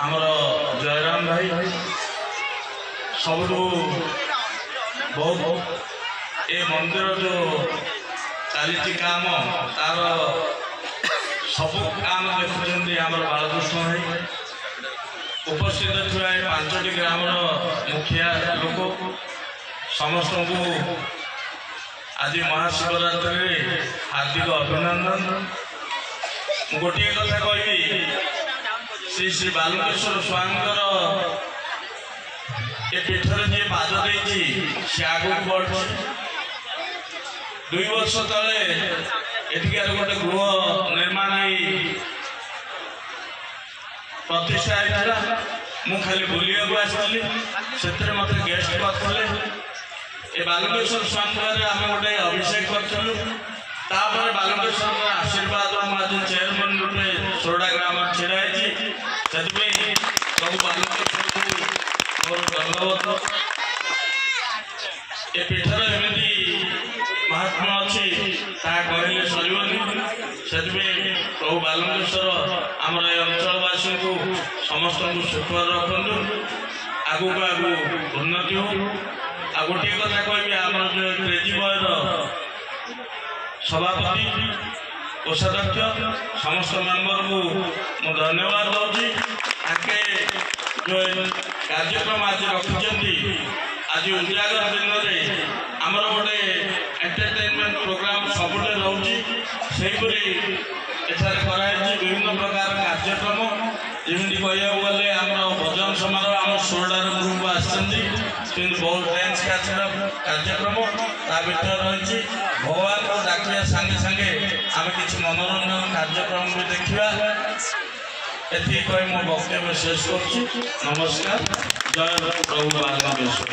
आमर जयराम भाई सब बहुत ए मंदिर जो चली काम तार सब काम देखुं आम बालकृष्ण भाई उपस्थित थी 5टी ग्राम मुखिया लोक समस्त को आज महाशिवरात्रि हार्दिक अभिनंदन। गोटे कथा कहि श्री श्री बालकेश्वर स्वामी ए पीठर जी पाद दे सी आगे बढ़ 2 वर्ष तले एठिकार गोटे गृह निर्माण प्रतिष्ठा होता मु खाली बुलिया आसली से मत गेस्ट करते ए बालकेश्वर स्वामी आम गोटे अभिषेक करूँ बालकेश्वर आशीर्वाद आज चेयरमैन रूपे सोरडा ग्राम छिड़ा सब बालकेश्वर को मोर दंडवत। ए पीठर एमती महात्मा अच्छी कहले सरबनी से प्रभु बालकेश्वर आम अंचलवासी को समस्त को सुख रखु आगू आगू उन्नति हो। आ गोटे कथा कहि आम जो क्रेजी बयर सभापति कोषाध्यक्ष समस्त मेंबर को मु धन्यवाद दूसरी आके जो कार्यक्रम आज रखिंट आज उजागर दिन में आमर गोटे एंटरटेनमेंट प्रोग्राम सबुले रोचे कराई विभिन्न प्रकार कार्यक्रम जमी कह गले आम भजन समारोह आम सोरडार ग्रुप आसती बहुत डांस कार्यक्रम रही भगवान को डाकिया सांगे सांगे आम कि मनोरंजन कार्यक्रम भी देखा ये कही मो वक्तव्य शेष कर नमस्कार। जय प्रभु बालकेश्वर।